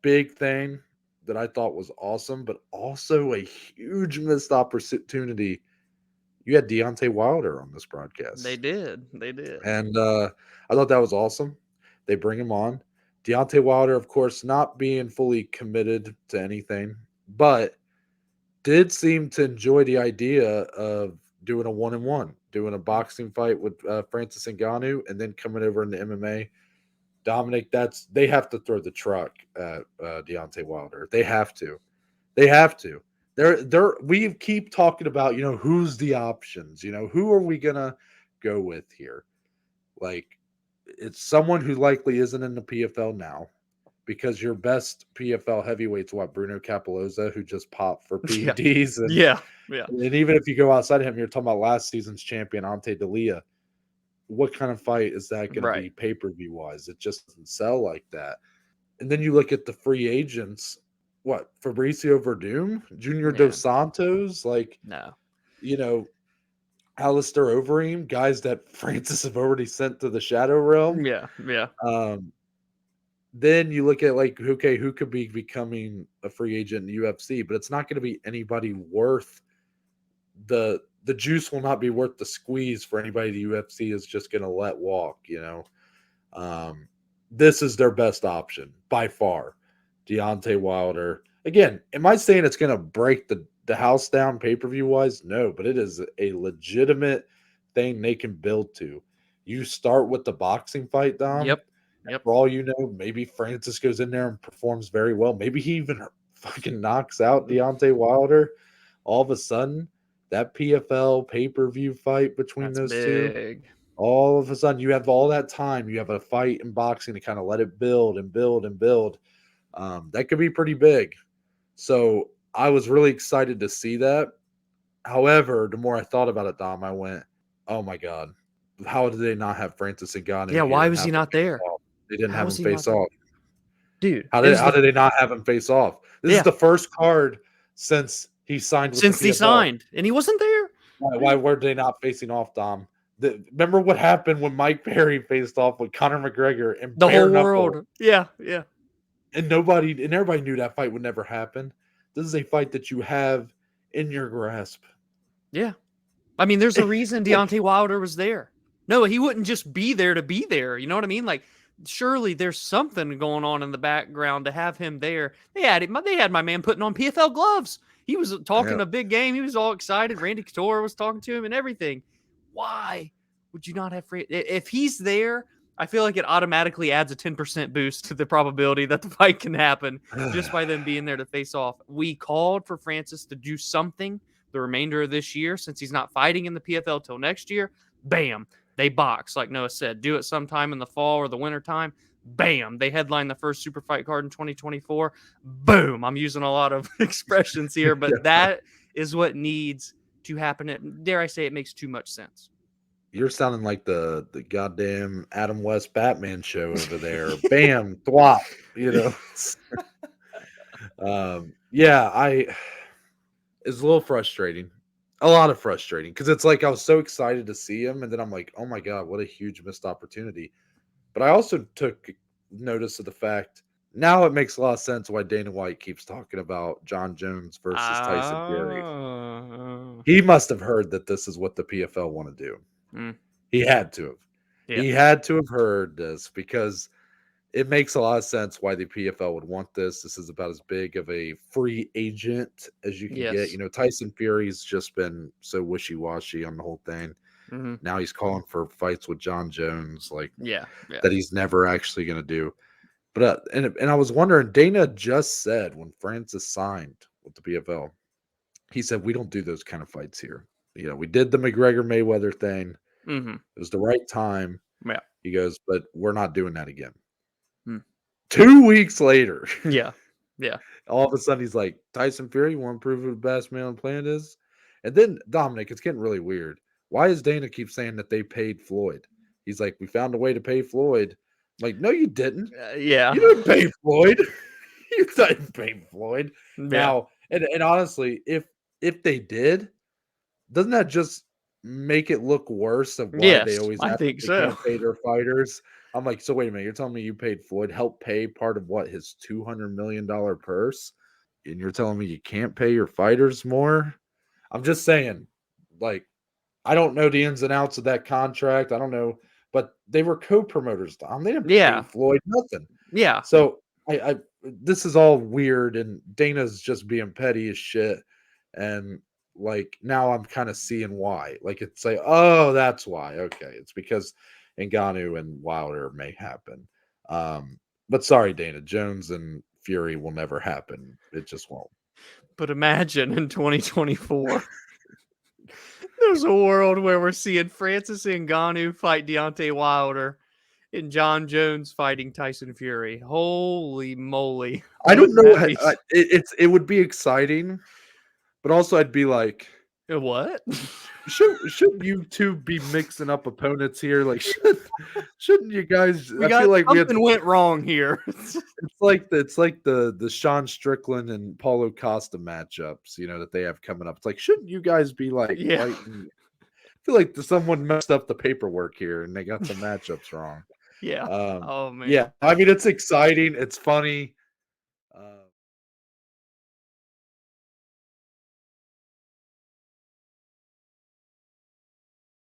big thing that I thought was awesome, but also a huge missed opportunity. You had Deontay Wilder on this They broadcast, did. They did. and I thought that was awesome. They bring him on. Deontay Wilder, of course, not being fully committed to anything, but did seem to enjoy the idea of doing a 1-on-1, doing a Mm. boxing fight with Francis Ngannou, and then coming over into MMA. Dominic, they have to throw the truck at Deontay Wilder. They have to. They have to. We keep talking about, who's the options, who are we gonna go with here? Like, it's someone who likely isn't in the PFL now, because your best PFL heavyweight's what, Bruno Capoloza, who just popped for Yeah. PEDs, and Yeah. Yeah. even if you go outside of him, you're talking about last season's champion Ante Delia. What kind of fight is that going to Right. be pay-per-view wise? It just doesn't sell like that. And then you look at the free agents. What, Fabricio Verdum, Junior Yeah. Dos Santos, like, No. you know, Alistair Overeem, guys that Francis have already sent to the Shadow Realm. Yeah. Yeah. Um, then you look at, like, okay, who could be becoming a free agent in the UFC, but it's not going to be anybody worth the juice will not be worth the squeeze for anybody the UFC is just going to let walk. Um, this is their best option by far. Deontay Wilder. Again, am I saying it's going to break the house down pay-per-view wise? No, but it is a legitimate thing they can build to. You start with the boxing fight, Dom. Yep. Yep. For all you know, maybe Francis goes in there and performs very well. Maybe he even fucking knocks out Deontay Wilder. All of a sudden, that PFL pay-per-view fight between That's those two, big. all of a sudden you have all that time. You have a fight in boxing to kind of let it build and build and build. That could be pretty big. So I was really excited to see that. However, the more I thought about it, Dom, I went, "Oh my god, how did they not have Francis Ngannou Yeah. here Why and was he have him not face there? off? They didn't How have was him he not face there? off. Dude, How it did was how the did they not have him face off? This is yeah. the first card since he signed with the Since he PFL. signed and he wasn't there. Why were they not facing off, Dom? Remember what happened when Mike Perry faced off with Conor McGregor and The bare whole knuckle, world. Yeah. Yeah. and everybody knew that fight would never happen. This is a fight that you have in your grasp. Yeah. I mean, there's a reason Deontay Wilder was there. No, he wouldn't just be there to be there. You know what I mean? Like, surely there's something going on in the background to have him there. They had him. They had my man putting on PFL gloves. He was Yeah. talking a big game. He was all excited. Randy Couture was talking to him and everything. Why would you not have free? If he's there, I feel like it automatically adds a 10% boost to the probability that the fight can happen just by them being there to face off. We called for Francis to do something the remainder of this year since he's not fighting in the PFL till next year. Bam, they box, like Noah said. Do it sometime in the fall or the winter time. Bam, they headline the first super fight card in 2024. Boom, I'm using a lot of expressions here, but that is what needs to happen. Dare I say, it makes too much sense. You're sounding like the goddamn Adam West Batman show over there. Bam, thwop, you know. Yeah, it's a little frustrating. A lot of frustrating because it's like I was so excited to see him, and then I'm like, oh my god, what a huge missed opportunity. But I also took notice of the fact now it makes a lot of sense why Dana White keeps talking about John Jones versus Tyson Fury. Oh. He must have heard that this is what the PFL want to do. Mm, He had to have. yeah. He had to have heard this because it makes a lot of sense why the PFL would want this. This is about as big of a free agent as you can get. Yes. Tyson Fury's just been so wishy-washy on the whole thing. Mm-hmm. Now he's calling for fights with John Jones, like, Yeah. Yeah. that he's never actually going to do. But and I was wondering, Dana just said when Francis signed with the PFL, he said we don't do those kind of fights here. We did the McGregor Mayweather thing. Mm-hmm. It was the right time. Yeah. He goes, but we're not doing that again. Mm. 2 weeks later, Yeah. Yeah. all of a sudden he's like, Tyson Fury, you want to prove who the best man on the planet is? And then Dominic, it's getting really weird. Why does Dana keep saying that they paid Floyd? He's like, we found a way to pay Floyd. I'm like, no, you didn't. Yeah. You didn't pay Floyd. You didn't pay Floyd. Yeah. Now, and honestly, if they did, doesn't that just make it look worse of why they Yes, always I act like think they so. can't pay their fighters? I'm like, so wait a minute, you're telling me you paid Floyd, help pay part of what, his $200 million purse? And you're telling me you can't pay your fighters more? I'm just saying, like, I don't know the ins and outs of that contract. I don't know, but they were co-promoters. They didn't pay Yeah. Floyd nothing. Yeah. So I this is all weird, and Dana's just being petty as shit. And like now I'm kind of seeing why. Like it's like, oh, that's why. Okay, it's because Ngannou and Wilder may happen. But sorry, Dana, Jones and Fury will never happen. It just won't. But imagine in 2024, there's a world where we're seeing Francis Ngannou fight Deontay Wilder and John Jones fighting Tyson Fury. Holy moly. I don't Wouldn't know. that be It would be exciting, but also I'd be like, what? shouldn't you two be mixing up opponents here? Like, shouldn't you guys? We I got feel like something went wrong here. it's like the Sean Strickland and Paulo Costa matchups, that they have coming up. It's like, shouldn't you guys be like Yeah. fighting? I feel like someone messed up the paperwork here and they got some matchups wrong. Yeah. Oh man. Yeah, I mean it's exciting, it's funny.